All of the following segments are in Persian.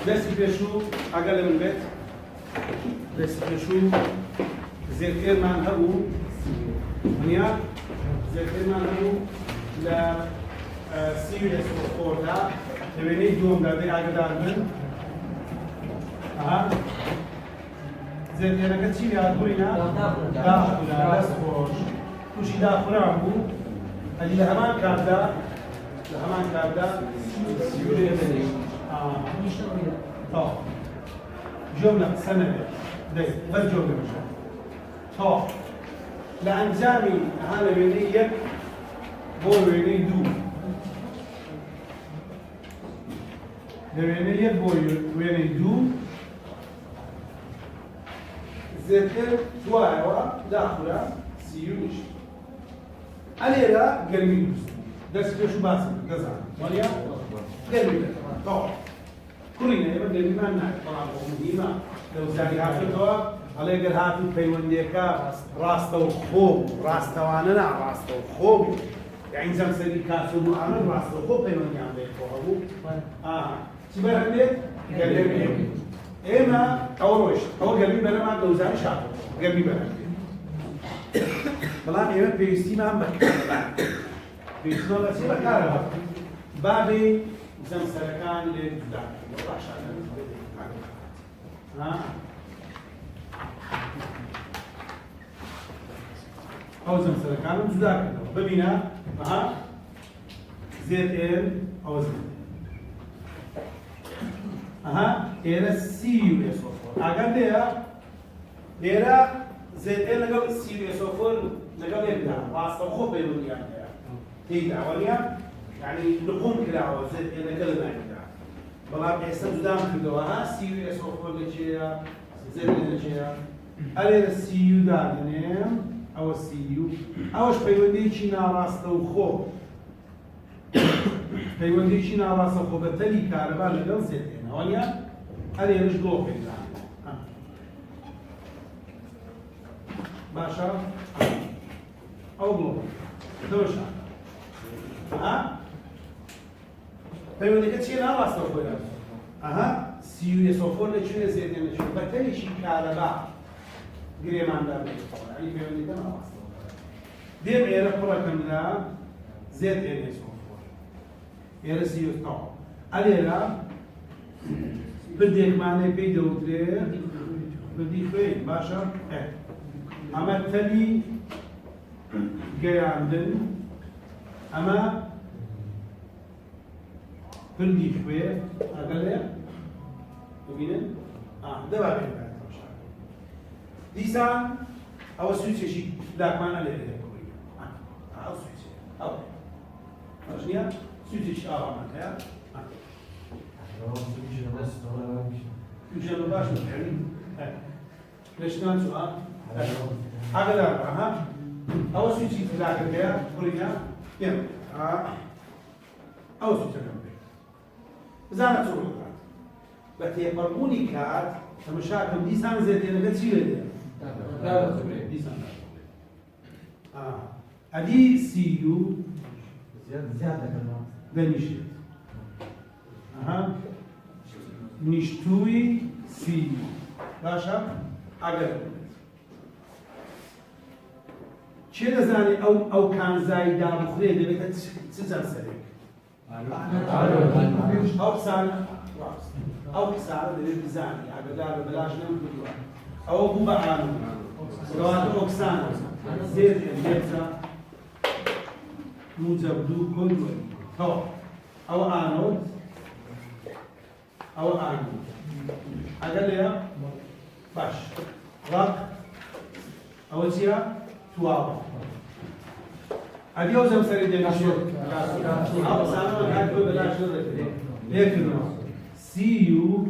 دەستی پێشوو ئەگەر لە من بێت دەستی پێشوو زێرکێرمان هەبوو نیە زێرکێرمان هەبوو لە CuSO4دا لە وێنەی دووەمدا دەی ئاگدار بن زێرکێرەکە چی هاتبووینە؟ داخورا دەست خۆش تووشی داخوران بوو ئەدی لە هەمان کاتدا جملة سنة بس جملة مش طب لأنجامي هذا وينيك بو ويني دو وينيك بو ويني دو ذكر تواعوا داخله سيوش عليها قرمي درس شو باسم جزاء ماليا قرمي طب كلنا يبقى قرمي ما نعرف طبعا مهمة لو زاري هاتوا على قر هاتوا بيونديكا راسته وخوب راسته وانا راسته وخوب يعني زم سري كاسو معامل راسته وخوب بيوندي عم بيخوبو تبرع ليه قرمي إما أوروش أو قرمي بلا ما دوزاني شاطر قرمي بلا بلان إما بيستي ما هم بكار بيستي ما بس بكار بابي زم سركان للجدا أو زم سركان جدا ببينا زيت إل أو زيت إيرا CuSO4 أقل ليرا زيت إل لقل CuSO4 لقل يبدأ واسطة خوب بينون يعني تيجي أوليا يعني نقوم كلا زيت إل لقل ما يبدأ بلان إحسن جدام كدوها CuSO4 لجيا زيت إل لجيا أليرا Cu دارنيم أو Cu أوش بيوندي شينا راسطة وخوب بيوندي شينا راسطة وخوب تلي كاربان لقل زيت إل أوليا أليرا جدوه بيدا باشا أو بلوك دوشا بيقول لك شيء لا واسطة ولا CuSO4 لشيء زيادة لشيء بتالي شيء كهرباء غير ما عنده يعني بيقول لك ما واسطة ديم إيرا كلها كملا زيت CuSO4 إيرا CuSO4 أليرا بديك معناه بيدوتري بدي فين باشا أما تلي جاي عندن أما بندي شوية أقل تبينن ده بقى بين ديسان أو سويتش شيء لا ما أنا اللي أو سويتش أو أشنيا سويتش ما كيا يوجد باش يعني ليش كان سؤال أقل أو سويتش لا كيا كوريا يم أو سويتش كم زانت صورة بس يقربوني كات المشاكل دي سان زيتين قد شيء ده دي سان أدي CU زيادة كمان ده نشيط نشتوي CU باشا أقل چه دزانی او کان زایدا بخوره دبیت چه سری او سال او سال دبیت بزانی اگر دار بلاش نمی‌کنی او بو بعانو روات اوکسان زیر جبزا موجبدو کل تو او آنود او آنود اگر لیا باش رق او چیا تواب اليوم زم سريد النشور أو سامع كان كل بلاش لكن CU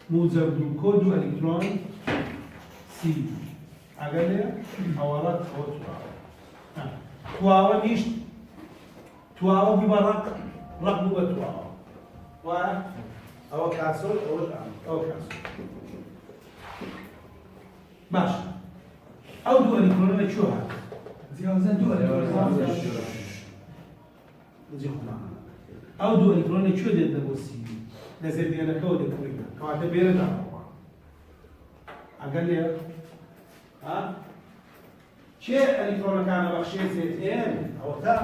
موجب دو كود إلكترون CU أقله أولاد أو تواب نيش تواب ببرق رقم بتواب أو كاسول أو كاسول باش أو دو إلكترون شو هذا أو دو إلكتروني شو ده بوسي لە زێدێنەکەەوە دەکڕینە کەواتە بێرە داڕەوە ئەگەر لێ چێ ئەلیکترۆنەکانە بەخشێ زێدێن ئەوە تا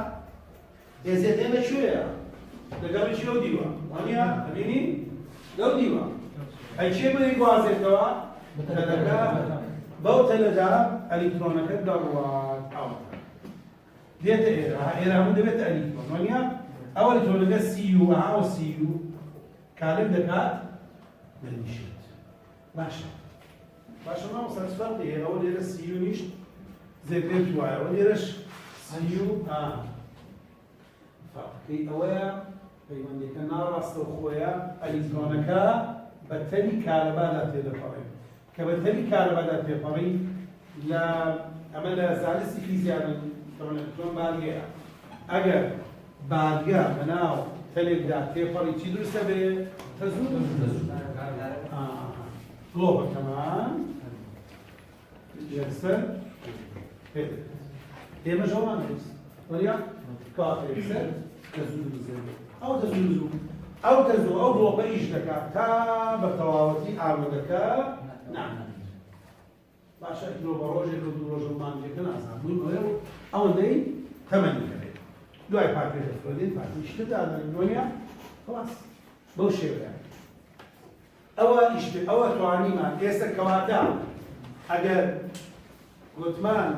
زێدێن لەکوێیە لەگەڵ چی ئەو دیوە وانە ئەبینی لەو دیوە ئەی چێ بڵی گوازێتەوە تەلەکە بەو تەلەدا ئەلیکترۆنەکە دەڕوات ئەوە دێتە ئێرە ئێرە هەموو دەبێتە ئەلیکترۆن وانە ئەو ئەلیکترۆنەکە CU ئەو CU کالم دەکات دەنیشێت باشە باشە ماوە سەرسفەرقی هەیە ئەوە لێرە CU نیشت زێدێت وایە ئەوە لێرەش CU فەرقی ئەوەیە پەیوەندیەکە ناڕاستەو خۆیە ئەلیکترۆنەکە بە تەلی کارەبادا تێدەپەڕێت کە بە تەلی کارەبادا تێپەڕی لە ئەمە لە زانستی فیزیان ئەلیکترۆن بارگەیە ئەگەر بارگە بەناو تەلێکدا تێپەڕی چی دروستە بێ تەزوو گڵۆبە تەمان یەکسەر ئێمە ژەوان دروست وەریا کاتە یەکسەر تەزوو دروست ئەو تەزوو ئەو تەزوو ئەو گڵۆبە ئیش دەکات تا بە تەواوەتی ئامادەکە نامێت باشە ئیرۆ بە ڕۆژێک و دوو ڕۆژ و مانگێکە نازان بووین ئەوەندەی تەمەنی دەبێت دوای پارتێ دەفرۆدین پارتی شتدا دەنگۆنیا خلاص بەو شێوەیە ئەوە ئیشت ئەوە توانیمان ئێستا کەواتە ئەگەر گوتمان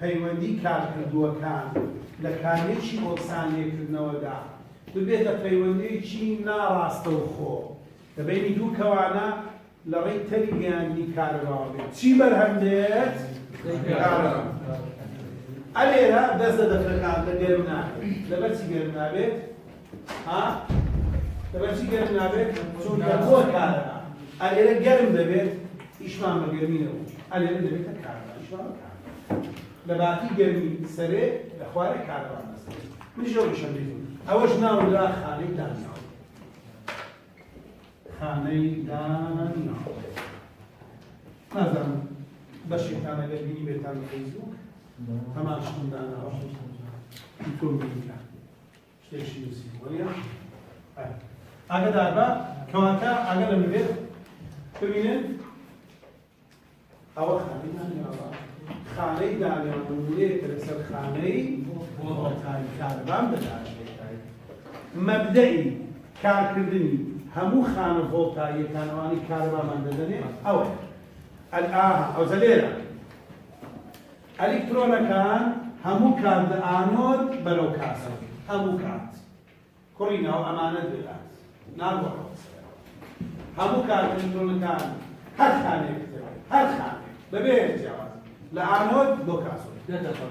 پەیوەندی کارکردووەکان لە کارێکی ئۆکسانلێکردنەوەدا ببێتە پەیوەندیەکی ناڕاستەوخۆ دەبینی دوو کەوانە لە ڕێی تەری گەیاندنی کارەباوە بێت چی بەرهەم دێت کارەبا ئەلێرە دەست لە دەفرەکان لە گەرم نابێت لەبەر چی گەرم نابێت لەبەر چی گەرم نابێت چونکە بۆ کارەبا ئەلێرە گەرم دەبێت ئیشمان بە گەرمینەوە ئەلێرە دەبێتە کارەبا ئیشمان بە کارەبا لە باتی گەرمی سەرێ لە خوارێ کارەبا نەسێت منیش ئەو شەم بیزم ئەوەش ناوەدا خانەی دانیاوە خانەی دانیاوە نازانم بەشێکتان ئەگەر بینی بێتان لە فەیسبوک هەمان شتم داناوە تۆم بینیکە شتێکی نووسی وەریا ئاگادار بە کەواتە ئاگە لەمە بێت ببینن ئەوە خانەی دانیاوە خانەی دانیاوە نمونەیەکە لەسەر خانەی ڤۆڵتایی کارەبان بەداشتێت مەبدەئی کارکردنی هەموو خانە ڤۆڵتاییەکانەوانی کارەبامان دەدەنێت ئەوە ئەوزە لێرە ئەلیکترۆنەکان هەموو کات لە ئانۆد بەرەو کاسە هەموو کات کوڕینەوە ئەمانەت بێت ناگۆڕەوە هەموو کات ئەلیکترۆنەکان هەر خانێک هەر خانێک بەبێ جیاواز لە ئانۆد بۆ کاسۆ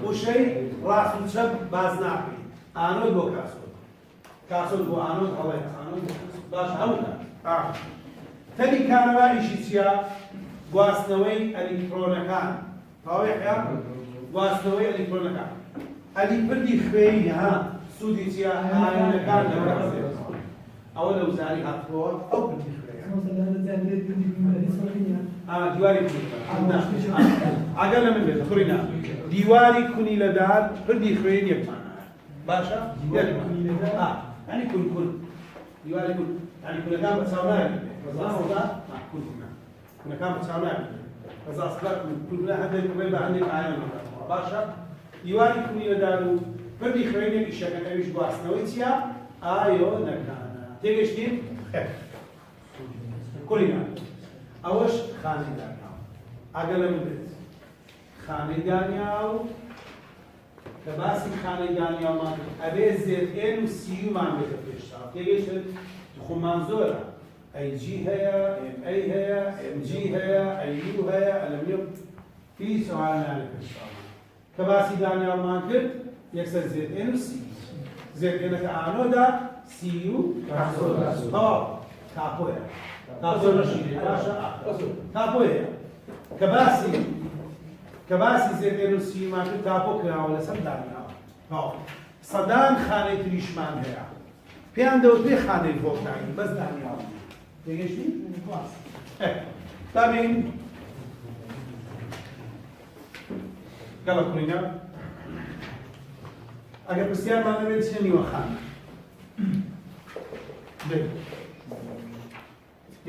وشەی ڕاست و چەپ باز ناکەین ئانۆد بۆ کاسۆ کاسۆ بۆ ئانۆد هەڵەیە ئانۆد بۆ کاسۆ باش هەودا تەلی کارەباییشی چییە؟ گواستنەوەی ئەلیکترۆنەکان هاوێکە گواستنەوەی ئەلیکترۆنەکان ئەلی پردی خوێی ها سوودی چییە؟ ئایۆنەکان لەوەڕازێت ئەوە لە وزاری هاتووە ئەو پردی خوێیە دیواری ئاگەر لە من بێت خوڕینا دیواری کونی لەدار پردی خوێن یەکمانە باشە؟ یعنی کون دیواری کون یعنی کونەکان بە چاو نایەت ڕزاسەدا کونەکان بە چاو نایەت ڕزاسەدا کونە هەندێک بێ بە هەندێک ئایۆن باشە؟ دیواری کونی لەدار و پردی خوێنێکی شەکەکەویش گواستنەوەی چییە؟ ئایۆنەکانە تێگەشتین؟ کوڕینا ئەوەش خانەی دانیاو ئاگە لە من بێت خانەی دانیاو کە باسی خانەی دانیاومان ئەبێ زێدئێن و سیومان بێتە پێشتا تێگەیشت خۆمان زۆرە AG هەیە MA هەیە MG هەیە AU هەیە ئەلەمیۆ هیچ سوالانە پێشتا کە باسی دانیاومان کرد یەکسەر زێدئێن و سی زێدئێنەکە ئانۆدا سیو تاپۆیە تاپۆ نەشیدێ باشە تاپۆیە کە باسی زێدێن و سیمان کرد تاپۆ کراوە لەسەر دانیاوە سەدان خانەی تریشمان هەیە پێیان دەوت پێ خانەی ڤۆڵتایی بەس دانیاوە تێگەشتی؟ دابین گەڵە کوڕینە ئەگەر پرسیارمان دەبێت چیە نیوەخانە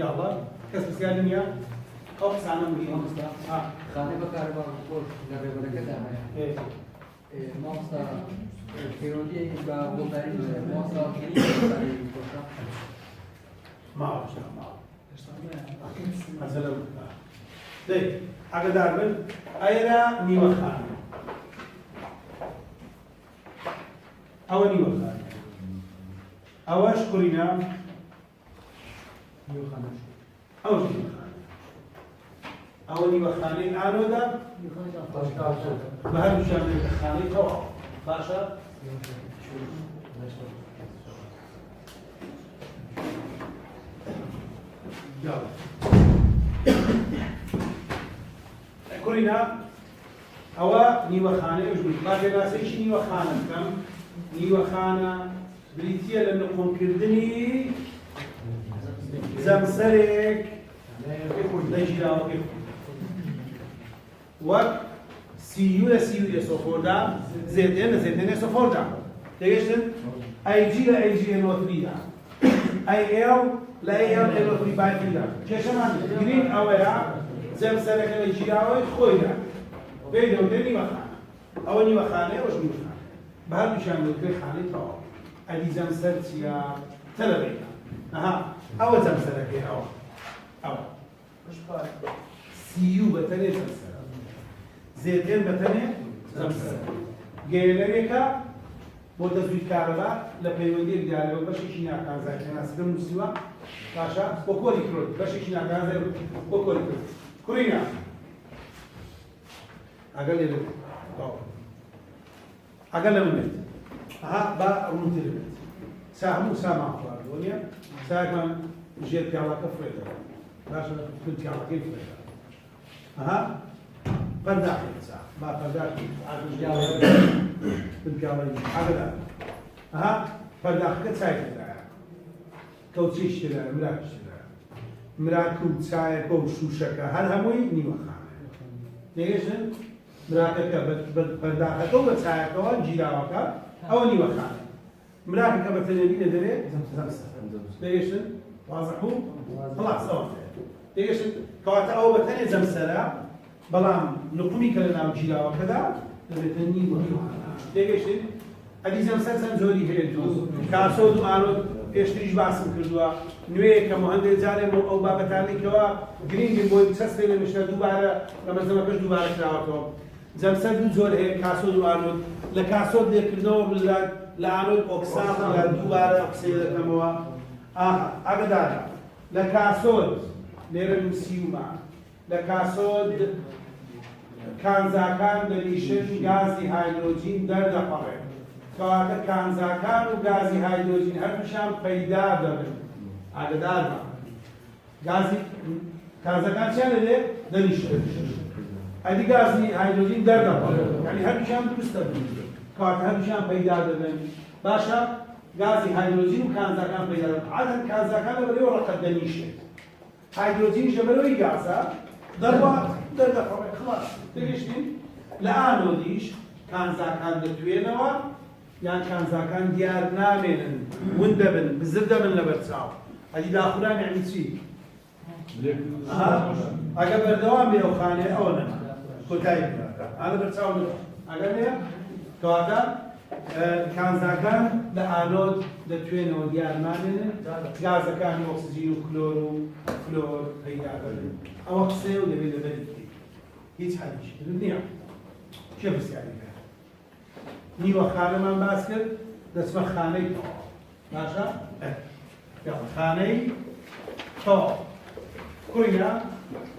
يلا كسب سيادنيا أو سنة مهمة خانه بکاربان خود در برکت إيه ماستا پیرودی با بوداری ماستا پیرودی ما أعرف مثلا ده أقدر أعمل أيرا نيوة خانة أو نيوة خانة أواش كورينا أو نيوة خانة أو نيوة خانة أنا ده بهذا الشامل خانة طبعا باشا يلا كورينا أوا نيوة خانة يجوز باقي ناس إيش نيوة خانة كم نيوة خانة بريتيا لأنه قوم كردني زمسرك نجيلا وكيف وقت سيو سوفوردا زيتين سوفوردا تيجي أي جي نوتريدا أي لا أي نوتري بايفيدا كشمان جرين أويا زمسرك نجيلا وخويدا بيدو تاني مخانة أولي مخانة وش مخانة بهذا مشان نذكر خانة طاو أدي زمسر سيا تلبينا أو زمسرك أو مش قال سيو بتاني زمسر زيتين بتاني زمسر جيلريكا متزوج كارلا لبيوندي ديالو باش يشينا كان زي ناس كم مسوا باشا بكوري كرود باش يشينا كان زي بكوري كرود كورينا أقل من طاو أقل من مت با رونتي المت ساهم أفراد دنيا ساهم جيت على كفرته باشا كنت على كيف فرداخل ساعة ما فرداخل كنت على أقل فرداخل كتساعد كوتشيش تلا مراكش تلا مراكم تساعد كوشوشكا هل هموي نيوة خانة ليش مراكك برداخل أو بتساعد جيراوكا أو نيوة خانة مراكك بتنادي ندري ليش واضحوا خلاص أوه ليش كوات أو بتني زمسرة بلام نقومي كلنا جيراوكا بتني ليش أدي زمسرة زوري هيدو كاسود وآلود پێشتریش باسم کردووە نوێ کە هەندێک جارێ ئەو بابەتانی کەەوە گرنگی بۆی سەسێ لە مشتە دووبارە لە مەزەمەکەش دووبارە کراوەتەوە جەمسەر دوو جۆر هەیە کاسۆد و ئانۆد لە کاسۆد لێکردنەوە بڵات لە ئانۆد ئۆکسان لە دووبارە قسەی دەکەمەوە ئاگدارە لە کاسۆد لێرە نووسیومە لە کاسۆد کانزاکان دەنیشن گازی هایدرۆجین دەردەپەڕێت کەواتە کانزاکان و گازی هایدرۆجین هەردووشیان پەیدا دەبن ئاگدارمە گازی کانزاکان چیان لێ دەنیشن ئەدی گازی هایدرۆجین دەردەپەڕێت یعنی هەردووشیان دروست دەبن کەواتە هەردووشیان پەیدا دەبن باشە گازی هایدرۆجین و کانزاکان پەیدا دەبن عادەن کانزاکان لەبەرەوەی ڕەقەت دەنیشێت هایدرۆجینیش لەبەرەوەی گازە دەردەپەڕێت خلاص تێگەیشتین لە ئانۆدیش کانزاکان دەتوێنەوە یان کانزاکان دیار نامێنن ون دەبن بزر دەبن لەبەر چاو ئەدی داخوران یعنی چی؟ ئەگە بەردەوام بێ ئەو خانەیە ئەوە نەما کۆتایی بکاتە ئا لەبەر چاو نەما ئەگەر نەیە کەواتە کانزاکان لە ئانۆد دەتوێنەوە دیار نامێنن گازەکانی ئۆکسجین و کلۆر و فلۆر پەیدا دەبن ئەوە قسەیە و دەبێت لەبەری هیچ حەلیشی تر نییە کێ پرسیاری کرد نیوە خانەمان باس کرد دەچمە خانەی تەواو باشە خانەی تەواو کوڕینا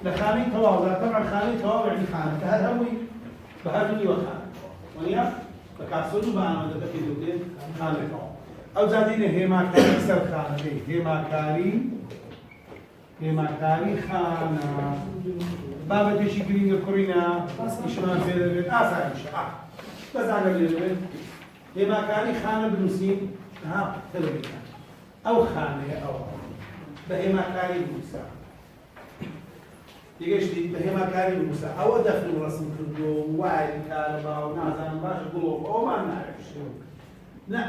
لە خانەی تەواودا تەبعا خانەی تەواو یعنی خانەکە هەر هەمووی بە هەردوو نیوە خانە وانیا بە کاسۆد و بە ئانۆدەکە پێ دەوترێت خانەی تەواو ئەو جادینە هێماکاری سەر خانەکەی هێماکاری خانە بابەتێکی گرینگە کوڕینا ئیشمان پێ دەبێت ئاسانیشە بەزانە لێ دەبێت هێماکاری خانە بنووسین تەلەڤیزیۆن ئەو خانەیە ئەوە بە هێماکاری بنووسە دیگەشتی بە هێماکاری بنووسە ئەوە دەخل و ڕەسم کردووە وای کارەبا و نازانم باشە گوڵۆ ئەومان ناوێت نە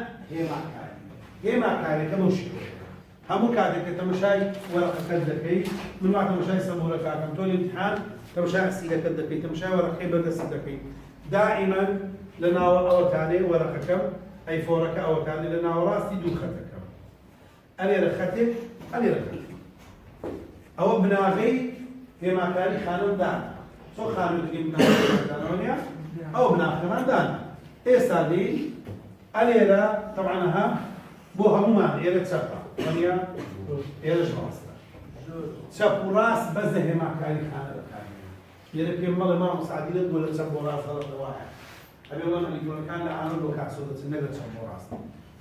هێماکاریەکە بەو شێوەیە همو كاتك تمشاي ورقة كدكي من وقت تمشاي سبورة كاكم تولي امتحان تمشاي أسئلة كدكي تمشاي ورقة بدس دكي دائما لنا أو تاني ورقة كم أي فورك أو تاني لنا وراسي دو خطك أنا رختك أنا رختك أو بناغي هما كاري خانم دانا سو خانم تجي بناغي دانونيا أو بناغي كمان دانا إيه صادي أنا طبعا ها بو همومان إيه تسبع ونيا إيه جواستا تسبع راس بزه هما كاري خانم يعني كم مرة ما مساعدين ولا تسبع راس هذا واحد أبي والله اللي يقول كان لعنه لو كاسودة النجدة تسبع راس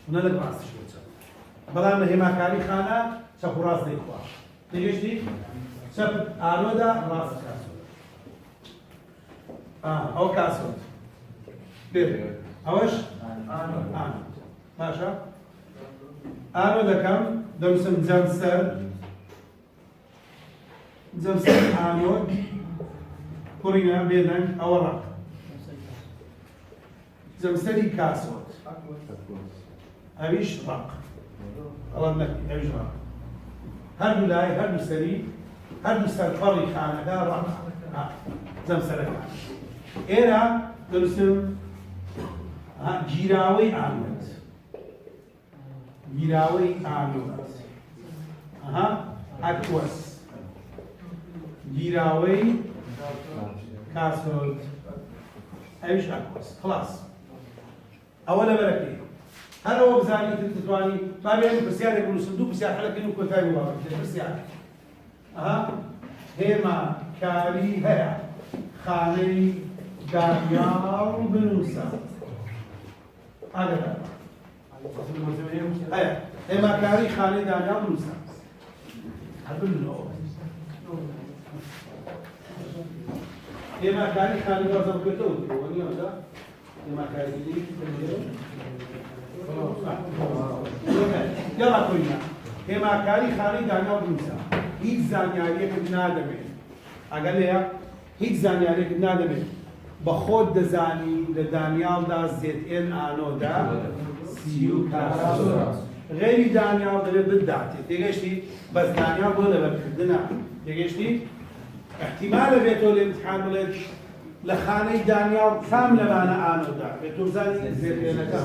ونلقى راس شو تسبع بلان هما كاري خانة تسبع راس دي خواش ليش دي؟ سب آلودا راس كاسود. أو كاسود. بير. أوش؟ آلود. ماشى؟ آلودا كم؟ دمسم زمسر. زمسر آلود. كورينا بينن أورق. زمسري كاسود. أبيش رق. الله نكي أبيش رق. هردو لاي هردو سري هردو سرقري خانه دا رقع زم سرقع إيرا درسم جيراوي آمد جيراوي آمد أكوس جيراوي كاسود أيش أكوس خلاص أولا بركي هل هو بزاني تتواني ما بين برسيار يقولوا صندوق برسيار حلقة إنه كتاي مبارك برسيار هما كاري هيا خاني دانيال بنوسا هذا هيا هما كاري خاني دانيال بنوسا هبلو هما كاري خاني وزن كتود وني هذا هما كاري يلا كلنا هما كاري خاني دانيال بنوسا هیچ زانیاریەکت نادەمێت ئەگەلەیە هیچ زانیاریەکت نادەمێت بە خۆت دەزانی لە دانیالدا زێتئێن ئانۆدا سی و کاسۆ غێری دانیال دەبێت بداتێت تێگەشتی بەس دانیال بۆ لەبەرکردنە تێگەشتی احتیمالە بێتەوە لە امتحان بڵێت لە خانەی دانیال کام لەبانە ئانۆدا بێت تۆ بزانی زێتئێنەکە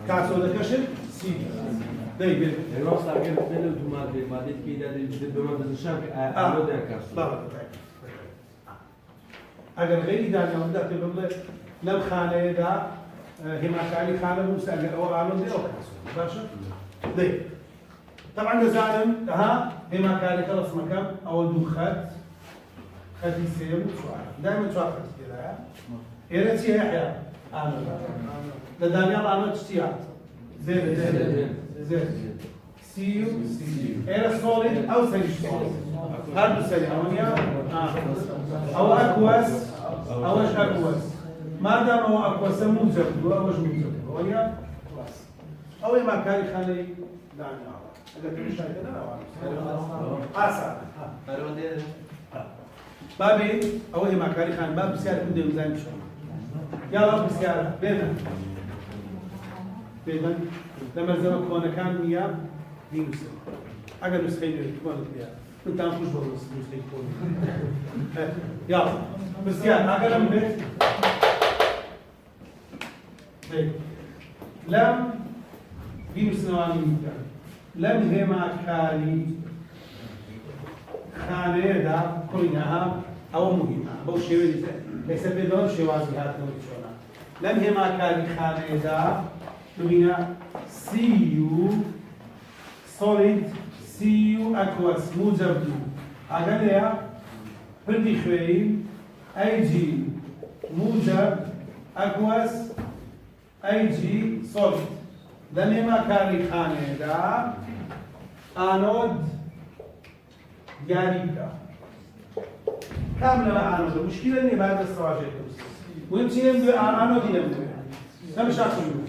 کاسۆدەکەشت سی دايما الراس أرجع بتنل وما ديت كده بما بتشارك أنا ده كاس أجر غير دانيا وده تقول لم خانة ده هما كاني خانة موسى أو عالم ده أو كاس باشا ده طبعا نزعلم ها هما كاني خلص مكان أو دوخات خد يصير شوية دائما شوية كده يا ريت يحيى أنا لدانيال أنا تشتيات زين زين سيو إيرا سوليد أو سيريش سوليد هذا سيري أمانيا أو أكواس أو إيش أكواس ما دام هو أكواس موجب أو إيش موجب أمانيا أو ما كان يخلي داني هذا كل شيء كذا أسا بابي أو ما كان يخلي باب سيارة كده مزاج شو يا رب سيارة بينا بينا لما زمان كونا كان مياه ينسى أجل نسخين كونا مياه كنت أنا خوش بروس نسخين كونا يلا بس يا أجل من بيت لم ينسى نواني مياه لم هما كاري خانة دا كلها أو مهمة أو شيء ليس بدون شيء واضح هذا نوشنا لم هما كاري خانة دا نبينا CU solid CU aqueous موجب دو أقلها بدي خوين AG موجب aqueous AG solid لأن ما كاري خانة دا آنود جاريكا كاملة مع آنود المشكلة إني بعد السواجه ويمشي يمدو آنود يمدو لا مش عارفين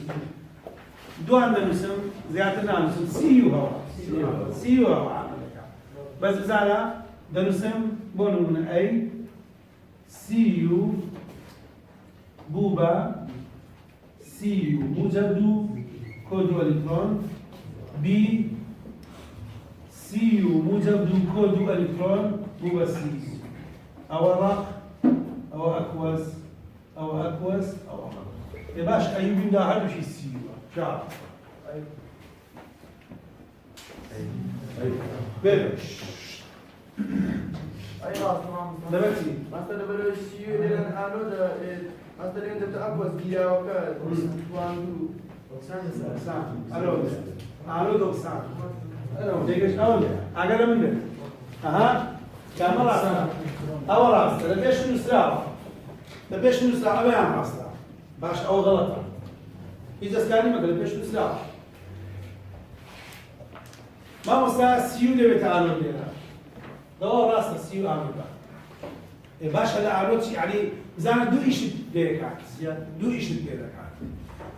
دو عندنا اسم زيادة نسم سيو هوا سيو هوا بس بزالا ده نسم بونو من أي سيو بوبا سيو موجب دو كودو إلكترون بي سي موجب دو كود دو الكترون هو سي او رق او اكوس او اكوس او رق يباش ايوب دا هذا شيء سي شاف بلش أي أصلا دبتي مثلا بلوش سيو لأن أنا ده مثلا أنت بتأكل بيا وكذا واندو الو دوكسان الو ديكش اول اقل منك اها كاميرا اول راس ليش نسرع ليش نسرع ابي عم اسرع باش او غلط اذا كان ما قال ليش نسرع ما مسا سيو دي بتعالوا لنا دور راس سيو عامل باش هذا عروتي يعني زمان دو ايش ديركات دو ايش ديركات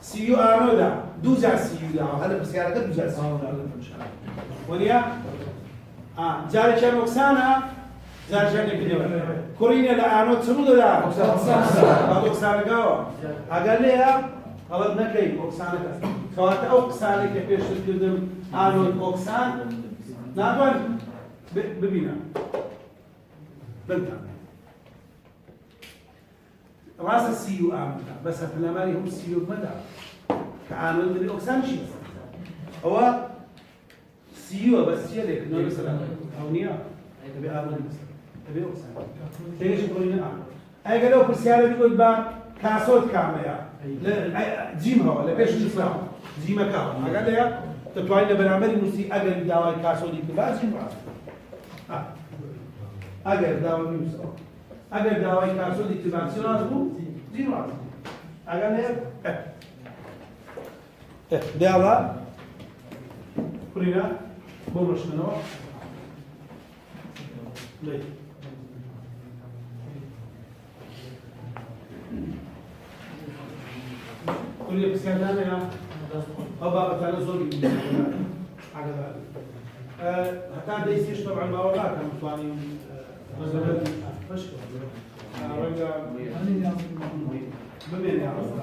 سيو آنودا دوزا سيو دا هذا بسيارة ده دوزا سيو دا وليا جاري كان أكسانا جاري كان يكذب كورينا لآنود سمو دا أكسانا قاوا أقل ليها غلط نكي أكسانا كاس خوات أكسانا كيفيش تقدم آنود أكسان نادوان ببينا بنتا راس السيو آمنا بس في الأماري هم السيو مدى كعامل من الأقسام شيء هو سيو بس شيء لك نور مثلا أو نيا تبي آمن مثلا تبي أقسام تيجي تقولين آمن أي قالوا في السيارة بيقول بان كاسود كامية جيمها ولا بيش تسمع جيمها كام قال لي تطلعين برامج نسي أجر دواء كاسودي كبار جيم راس أجر دواء نسي اگر دعوای کارسو دیکتیباسیون از بود زیر راست اگر نه دعوا کلینا بولش کنو لی کلی بسیار داره یا او بابا تعالى زوجي اگر حتى ديسيش طبعا ما وراك مطواني مثلا فشكر بمين يا رب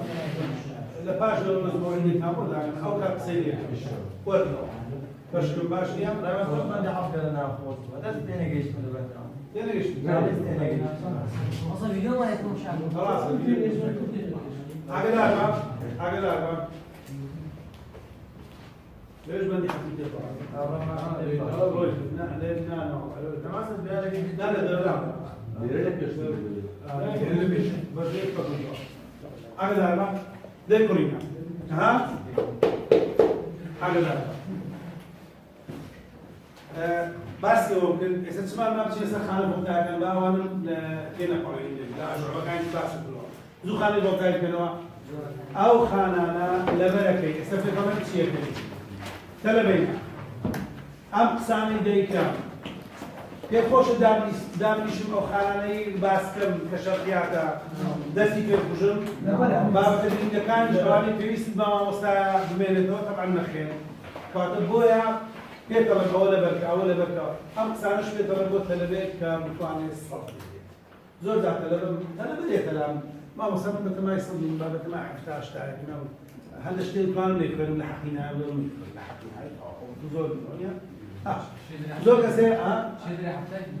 لا باش لو مزبوعين يتعبوا لكن او كاب سيء ولا فشكر باش يا لا بس ما عندي حفظ أنا أخوات هذا استنى جيش من البتراء يلا ايش اصلا اليوم ما يكون شعب خلاص عقل اربع ليش بدي حكيت لا لا ده كورينا ها بس يمكن إذا تسمع ما بتشي خانة بقطع كان بقى وانا كنا قريبين لا شو كان بس كله زو خانة بقطع كانوا أو خانانا لبركة استفيد كمان شيء كذي تلبينا أم سامي ديكام يخوش دامنيشم أو خاناني باسكم كشرقياتا دستي في الخجم باب تبين كان جواني بيست ما وصا بمينتو طبعا نخير كاتب بويا بيتر أولا بركة أم سانش بيتر بو تلبيك كمتواني الصف زور ذا تلبي تلام ما وصلت ما يصل من باب ما حفتاش تاعي هل اشتري كان نكرم لحقينا ولا لحقينا زور الدنيا زور كسي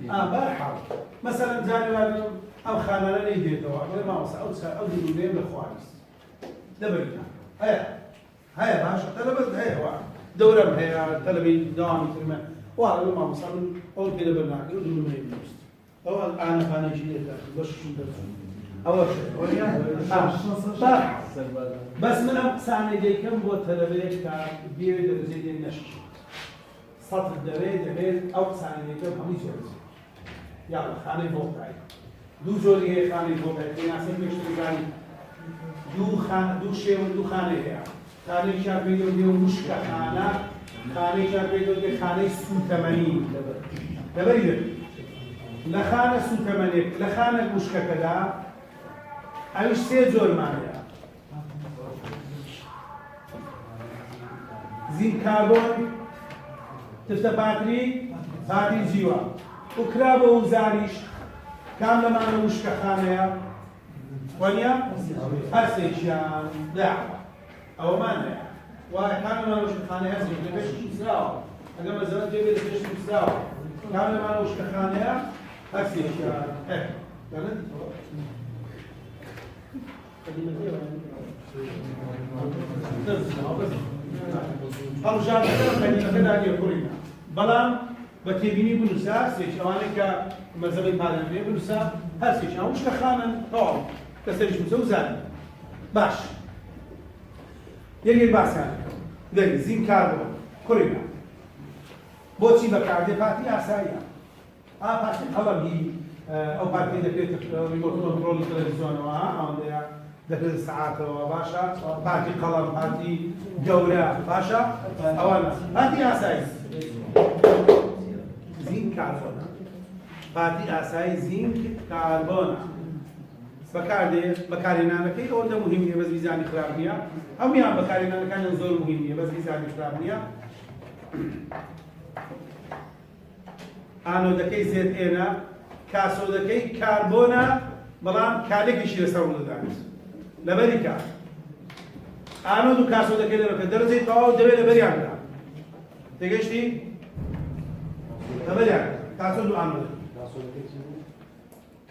بارحة مثلا جاني أو خانة لي ديتوا ولا ما وصل أو دينين لخوارس دبرنا هيا باشا تلبس هيا واحد دورة هيا تلبي دوام كلمة واحد ما وصل أو كده برناك يقولوا ما يبلوست أو أنا خانة شيء بس شو أول شيء بارحة بس من أقسام ديكم هو تلبيش كبير زي النشش سطر دبيت أو قسام ديكم هم يسوي يلا خانة فوقاي دو زوري هي خانة فوقاي في ناس يمشون دو شيء ودو خانة هي خانة شاب بيدو ديو مشكلة خانة شاب بيدو دي خانة سو 80 دبيت لخانة سو 80 لخانة مشكلة كذا أيش سيزور مانيا زين كاربون تفتح باتري جيوا وكرابه وزاريش كاملة معنا مشكلة خانية ونيا هسيشان دعوة أو مانيا وكاملة معنا مشكلة خانية هسيش لبش يسراو ئەگەر مەزەرەت جێبێت لە پێش نووسراوە کام لەمانە وشکەخانەیە هەر سێکیان دەڵێتەوە هەڵژانەکە قەدیمەکە داگیر کوڕینە بەڵام بە تێبینی بنووسا سێکیەوانێک کە مەزەبەی پارلەمانێ بنووسا هەر سێکیان وشکەخانن تەواو کەسەریش نووسە و زانێ باش یەکێک باسییان دەری زین کاربۆن کوڕینە بۆچی بەکاردێ پارتی ئاساییە پاشی قەڵەمی ئەو پارتی دەکرێت ریمۆت کۆنتڕۆلی تەلەڤیزیۆنەوە ئەوەندەیە دەکرێت سەعاتەوە باشە پارتی قەڵەم پارتی گەورە باشە ئەوانە پارتی ئاسایی زین کاربۆنە پارتی ئاسایی زین کاربۆنە بەکاردێ بەکارهێنانەکەی ئەوەندە مهم نییە بەس میزانی خراپ نییە هەمویان بەکارهێنانەکانیان زۆر مهم نییە بەس میزانی خراپ نییە ئانۆدەکەی زێتئێنە کاسۆدەکەی کاربۆنە بەڵام کارێکیشی لەسەر ڕوودەدات لەبەری کار ئانۆد و کاسۆدەکەی لەبەرکە دەرەجەی تەواو دەبێت لەبەریان بدا تێگەیشتی لەبەریان کاسۆد و ئانۆد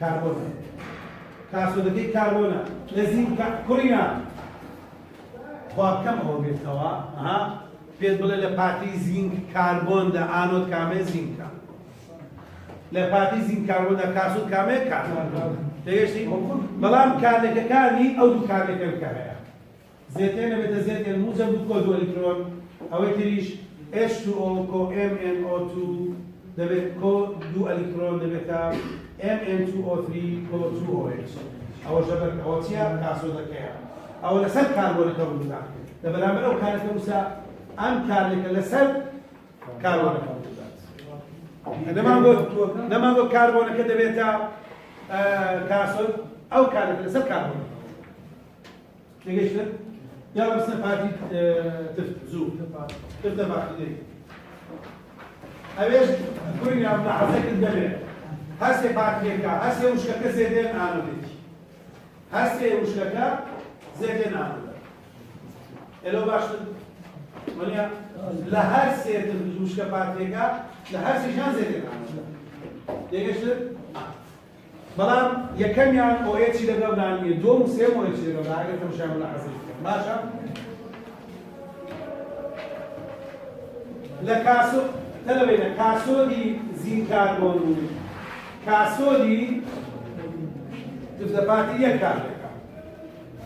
کاربۆنە کاسۆدەکەی کاربۆنە لە زین کوڕینە خوا کەم ئەوە بێتەوە پێت بڵێ لە پارتی زینک کاربۆندا ئانۆد کامێ زینکە لە پارتی زین کاربۆندا کاسۆد کامێ کاربۆن تێگەشتی بەڵام کارلێکەکانی ئەو دوو کارلێکەکە کە هەیە زێتێنە بێتە زێتێن موزە دوو کۆ دوو ئەلیکترۆن ئەوەی تریش H2O کۆ MnO2 دەبێت کۆ دوو ئەلیکترۆن دەبێتە Mn2O3 کۆ 2OH ئەوە ژەبەر ئەوە چییە کاسۆدەکەیە ئەوە لەسەر کاربۆنەکە ڕوودا لە بەرامبەر ئەو کارەکە وسا ئەم کارلێکە لەسەر کاربۆنەکە ڕوودات نەمانگۆ کاربۆنەکە دەبێتە کاسۆد ئەو کارلێکە لەسەر کاربۆنەکە تێگەیشتن یاڵە بچنە پارتی تفت زوو تفتە باقی دەی ئەوێش کوڕینە ملاحەزەکت دەبێت هەستێ پارتیەکە هەستێ وشکەکە زێدێن ئانۆدێتی هەستێ وشکەکە زێدێن ئانۆدە ئێلۆ باشتر وەنیا لە هەر سێتر وشکە پارتیەکە لە هەر سێژان زێدێن ئانۆدە تێگەیشتن بەڵام یەکەمیان ئۆیەچی لەگەڵ دانیە دۆم و سێم ئۆیەچی لەگەڵ ئەگەر تەماشای ملاحەزەی بکەن باشە لە کاسۆ تەلەبێنە کاسۆدی زین کاربۆن و کاسۆدی تفتەپارتی یەک کارلێکە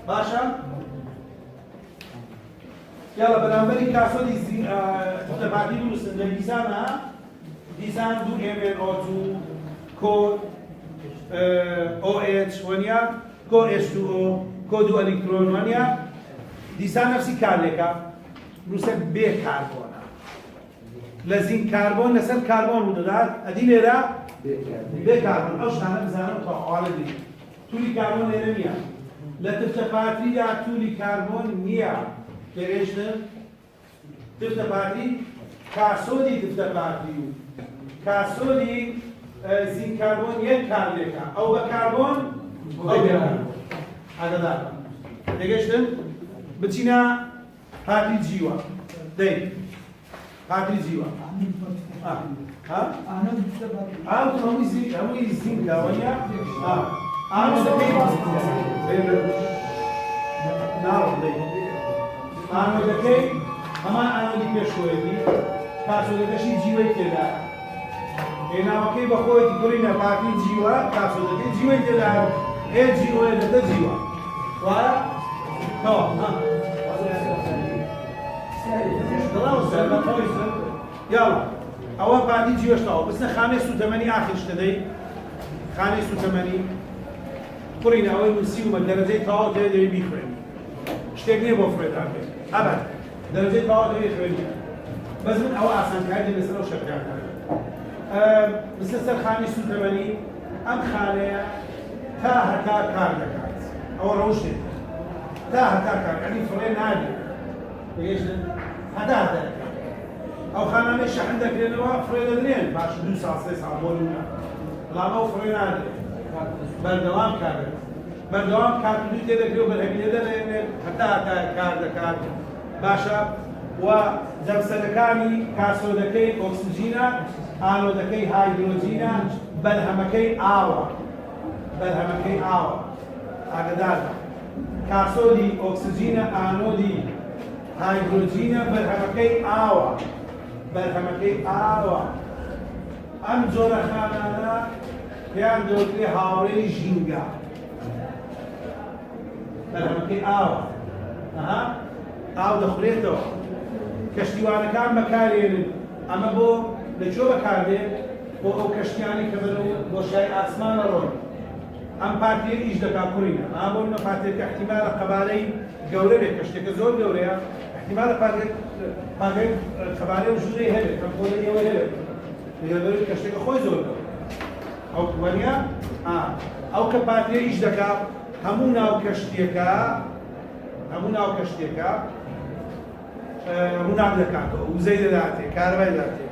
باشە یاڵە بەرامبەری کاسۆدی تفتەپارتی دروستن لە دیزانە دیزان دوو MnO2 کۆ OH وەنیا کۆ H2O کۆ دوو ئەلیکترۆن وەنیا دیسان نەفسی کارلێکە دروستە بێ کاربۆنە لە زین کاربۆن لەسەر کاربۆن ڕوودەدات ئەدی لێرە بێ کاربۆن ئەو شتانە بزانم تا ئاڵە دی توولی کاربۆن لێرە نییە لە تفتەپارتیدا توولی کاربۆن نییە تێگەیشتن تفتەپارتی کاسۆدی تفتەپارتی و کاسۆدی زین کاربۆن یەک کارلێکە ئەو بە کاربۆن ئەو بێ ئاگادار تێگەیشتن بچینە پارتی جیوە دەی پارتی جیوە هەمووی زینکە وەنیا ئانۆدەکەی ئانۆدەکەی هەمان ئانۆدی پێشۆیەتی کاسۆدەکەشی جیوەی تێدا هێناوەکەی بە خۆیەتی کوڕینە پارتی جیوە کاسۆدەکەی جیوەی تێدا جیوە لەدە جیوە وایە تەواو يلا أول بعد يجي يشتغل بس خانة سوتماني آخر شتدي خانة سوتماني قرينا أول مسيو ما درجة تاو تدري بيفرن اشتغلني بفرد هذا أبد درجة تاو تدري بيفرن بس من أول أحسن كهذا مثلا وشكل بس خانة سوتماني أم خانة تا هتا كاردكات أو روشة تا هتا كار يعني فرين عادي ليش هتا هتا أو خانة مش عندك لأنه فرين اثنين باش 2 ساعة 3 ساعة بولنا لا ما فرين عادي بردوام كارد بردوام كارد بدي تذكره بالهجلة لأن هتا هتا كارد باشا و دەمسەرەکانی کاسۆدەکەی ئۆکسجینە ئانۆدەکەی هایدرۆجینە بەرهەمەکەی ئاوە بەرهەمەکەی ئاوە ئاگدار کاسۆدی ئۆکسجینە ئانۆدی هایدرۆجینە بەرهەمەکەی ئاوە بەرهەمەکەی ئاوە ئەم جۆرە خانانە پێیان دەوترێ هاوڕێی ژینگە بەرهەمەکەی ئاوە ئاو دەخورێتەوە کەشتیوانەکان بەکارێنن ئەمە بۆ لەکوێ بەکاردێت بۆ ئەو کەشتیانی کە بەرەو بۆشای ئاسمانە ڕۆن ئەم پارتیە ئیش دەکا کوڕینە ئا بۆ منە پارتێک احتیمالە قەبارەی گەورە بێت کەشتێکە زۆر گەورەیە احتیمالە پارتێک قەبارەی و ژوورەی هەبێت ئەم خۆی ئێوە هەبێت لەبەرەوەی کەشتێکە خۆی زۆر گەورە ئەو وەنیا ئەو کە پارتیە ئیش دەکا هەموو ناو کەشتێکە ڕووناک دەکاتەوە وزەی دەداتێ کارەبای دەداتێ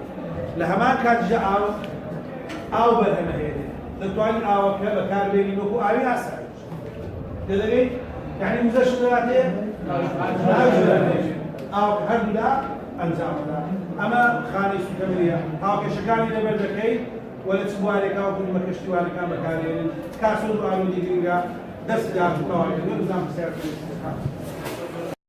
لە هەمان کاتژە ئاو بەرهەمەهێنێ دەتوانین ئاوەکە بەکاربێنین وەکو ئاوی ئاسایی دەدەگەیت یعنی وزەش دەداتێ ئاوەکە هەردوودا ئەنجامەدا ئەمە خانەی سوکەمریە هاوکێشەکانی لەبەر دەکەیت وە لە چ بوارێکا وەکو نمە کەشتیوانەکان بەکارێنن کاسۆد و ئالوودی گرنگە دەست داژووتەوە نەبزانم پرسیار